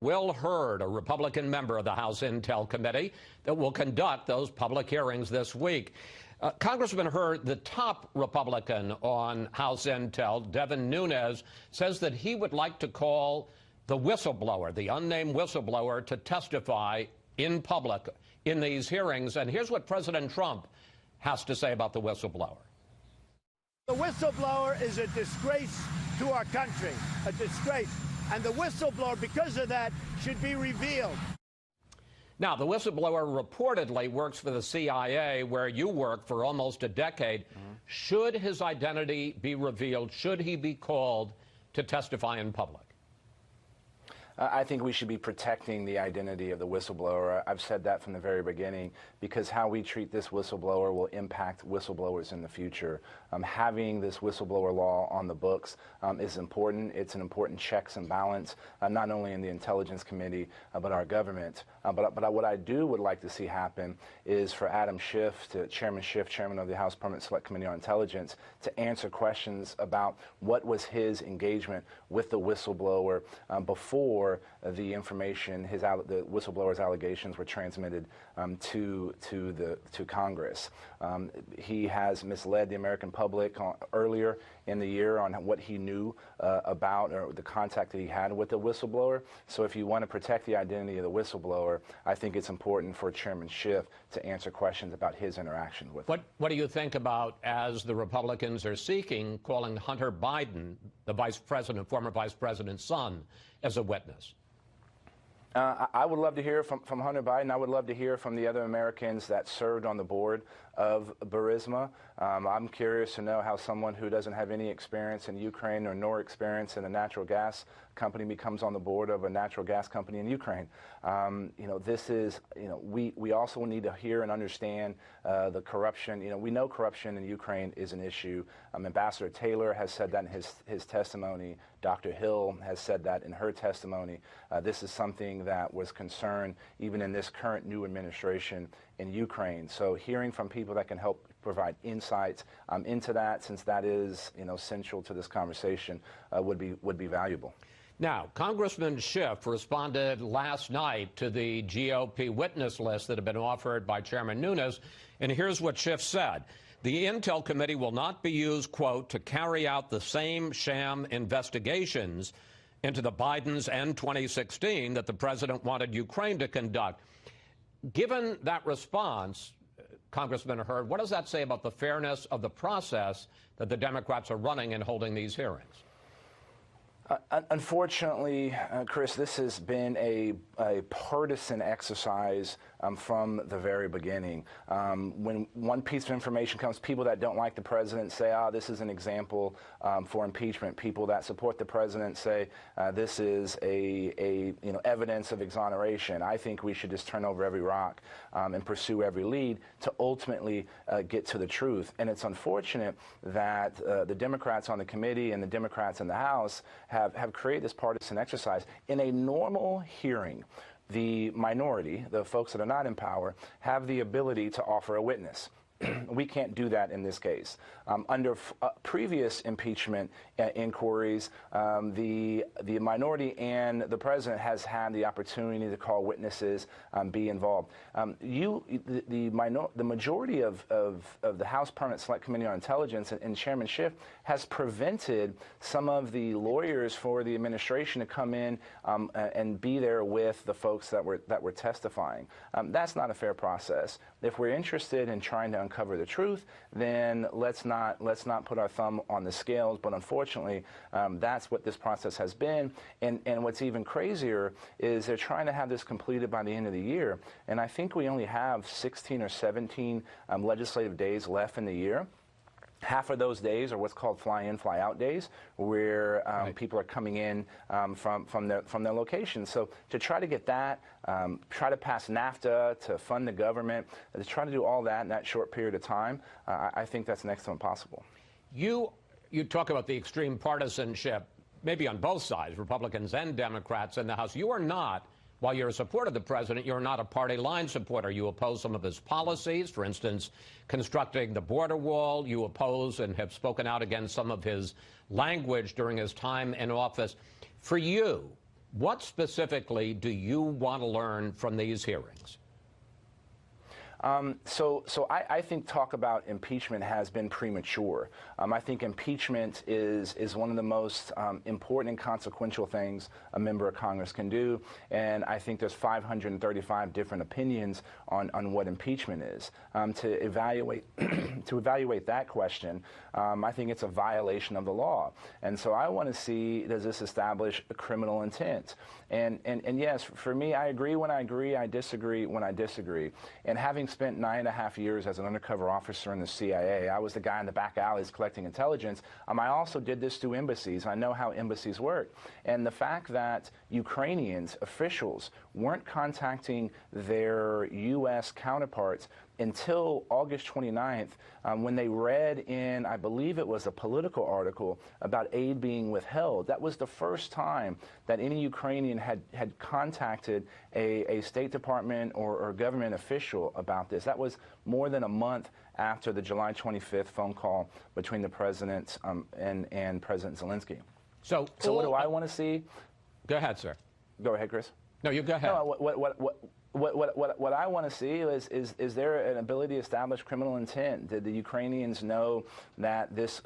Will Hurd, a Republican member of the House Intel Committee, that will conduct those public hearings this week. Congressman Hurd, the top Republican on House Intel, Devin Nunes, says that he would like to call the whistleblower, the unnamed whistleblower, to testify in public in these hearings. And here's what President Trump has to say about the whistleblower. The whistleblower is a disgrace to our country, a disgrace. And the whistleblower, because of that, should be revealed. Now, the whistleblower reportedly works for the CIA, where you worked for almost a decade. Should his identity be revealed? Should he be called to testify in public? I think we should be protecting the identity of the whistleblower. I've said that from the very beginning, because how we treat this whistleblower will impact whistleblowers in the future. Having this whistleblower law on the books is important. It's an important checks and balance, not only in the Intelligence Committee, but our government. But what I would like to see happen is for Adam Schiff, Chairman Schiff, Chairman of the House Permanent Select Committee on Intelligence, to answer questions about what was his engagement with the whistleblower before the information, the whistleblower's allegations were transmitted to Congress. He has misled the American public earlier in the year on what he knew about or the contact that he had with the whistleblower. So if you want to protect the identity of the whistleblower, I think it's important for Chairman Schiff to answer questions about his interaction with him. What do you think about, as the Republicans are seeking, calling Hunter Biden, the vice president, former vice president's son, as a witness? I would love to hear from Hunter Biden. I would love to hear from the other Americans that served on the board of Burisma. I'm curious to know how someone who doesn't have any experience in Ukraine nor experience in a natural gas company becomes on the board of a natural gas company in Ukraine. We also need to hear and understand the corruption. We know corruption in Ukraine is an issue. Ambassador Taylor has said that in his testimony. Dr. Hill has said that in her testimony. This is something that was concerned even in this current new administration in Ukraine. So hearing from people that can help provide insights into that, since that is central to this conversation, would be valuable. Now, Congressman Schiff responded last night to the GOP witness list that had been offered by Chairman Nunes, and here's what Schiff said. The Intel Committee will not be used, quote, to carry out the same sham investigations into the Bidens and 2016 that the president wanted Ukraine to conduct. Given that response, Congressman Hurd, what does that say about the fairness of the process that the Democrats are running in holding these hearings? Unfortunately, Chris, this has been a partisan exercise from the very beginning. When one piece of information comes, people that don't like the president say, this is an example for impeachment. People that support the president say this is evidence of exoneration. I think we should just turn over every rock and pursue every lead to ultimately get to the truth. And it's unfortunate that the Democrats on the committee and the Democrats in the House have created this partisan exercise. In a normal hearing, the minority, the folks that are not in power, have the ability to offer a witness. We can't do that in this case. Under previous impeachment inquiries, the minority and the president has had the opportunity to call witnesses, be involved. The majority of the House Permanent Select Committee on Intelligence and Chairman Schiff has prevented some of the lawyers for the administration to come in and be there with the folks that were testifying. That's not a fair process. If we're interested in trying to uncover the truth, then let's not put our thumb on the scales. But unfortunately, that's what this process has been. And what's even crazier is they're trying to have this completed by the end of the year. And I think we only have 16 or 17 legislative days left in the year. Half of those days are what's called fly-in, fly-out days, where people are coming in from their locations. So to try to get that, try to pass NAFTA, to fund the government, to try to do all that in that short period of time, I think that's next to impossible. You talk about the extreme partisanship, maybe on both sides, Republicans and Democrats in the House. You are not. While you're a supporter of the president, you're not a party line supporter. You oppose some of his policies, for instance, constructing the border wall. You oppose and have spoken out against some of his language during his time in office. For you, What specifically do you want to learn from these hearings? So I think talk about impeachment has been premature. I think impeachment is one of the most important and consequential things a member of Congress can do, and I think there's 535 different opinions on what impeachment is. To evaluate that question, I think it's a violation of the law, and so I want to see, does this establish a criminal intent? And yes, for me, I agree when I agree, I disagree when I disagree. And having spent 9.5 years as an undercover officer in the CIA, I was the guy in the back alleys collecting intelligence. I also did this through embassies. I know how embassies work. And the fact that Ukrainians, officials, weren't contacting their U.S. counterparts until August 29th, when they read in, I believe it was a Political article about aid being withheld. That was the first time that any Ukrainian had contacted a State Department or government official about this. That was more than a month after the July 25th phone call between the president and President Zelensky. So what do I want to see? Go ahead, sir. Go ahead, Chris. No, you go ahead. No, what I want to see is there an ability to establish criminal intent? Did the Ukrainians know that this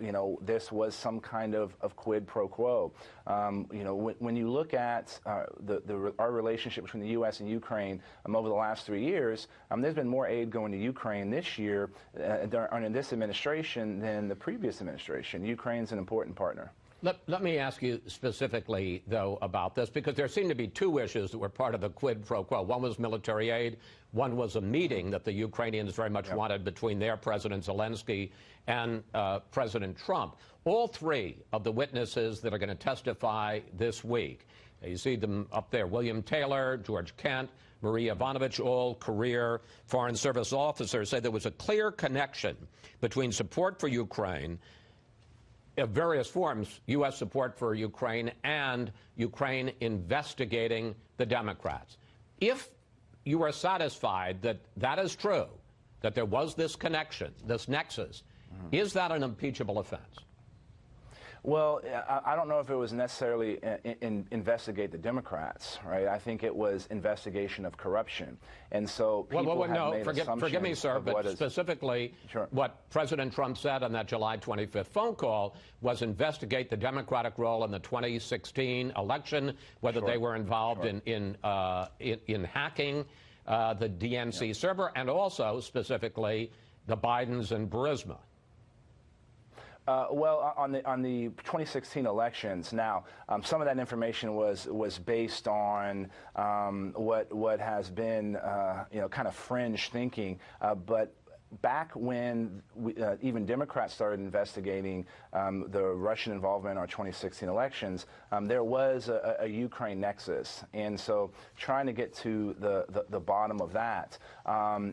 was some kind of quid pro quo? When you look at our relationship between the U.S. and Ukraine over the last 3 years, there's been more aid going to Ukraine this year in this administration than the previous administration. Ukraine's an important partner. Let me ask you specifically, though, about this, because there seem to be two issues that were part of the quid pro quo. One was military aid. One was a meeting that the Ukrainians very much wanted between their President Zelensky and President Trump. All three of the witnesses that are going to testify this week, you see them up there, William Taylor, George Kent, Marie Ivanovich, all career Foreign Service officers, say there was a clear connection between support for Ukraine of various forms, U.S. support for Ukraine, and Ukraine investigating the Democrats. If you are satisfied that that is true, that there was this connection, this nexus, is that an impeachable offense? Well, I don't know if it was necessarily investigate the Democrats, right? I think it was investigation of corruption. And so people have made assumptions. Forgive me, sir, but specifically what President Trump said on that July 25th phone call was investigate the Democratic role in the 2016 election, whether they were involved in hacking the DNC server, and also specifically the Bidens and Burisma. Well, on the 2016 elections, now some of that information was based on what has been kind of fringe thinking, but back when even Democrats started investigating the Russian involvement in our 2016 elections, there was a Ukraine nexus. And so trying to get to the bottom of that,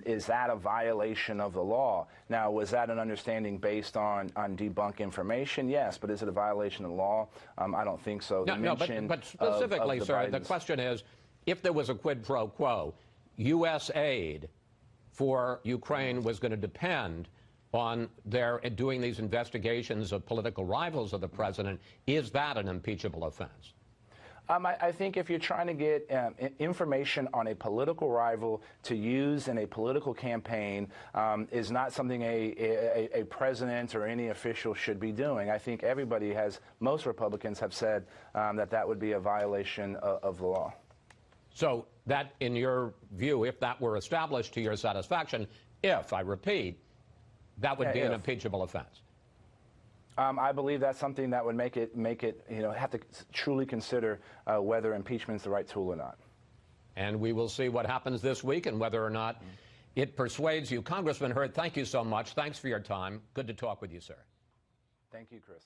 is that a violation of the law? Now, was that an understanding based on debunked information? Yes, but is it a violation of the law? I don't think so. But specifically, sir, the question is, if there was a quid pro quo, U.S. aid for Ukraine was going to depend on their doing these investigations of political rivals of the president. Is that an impeachable offense? I think if you're trying to get information on a political rival to use in a political campaign is not something a president or any official should be doing. I think most Republicans have said that would be a violation of the law. So that, in your view, if that were established to your satisfaction, I repeat, that would be an impeachable offense. I believe that's something that would make it have to truly consider whether impeachment is the right tool or not. And we will see what happens this week and whether or not it persuades you. Congressman Hurd, thank you so much. Thanks for your time. Good to talk with you, sir. Thank you, Chris.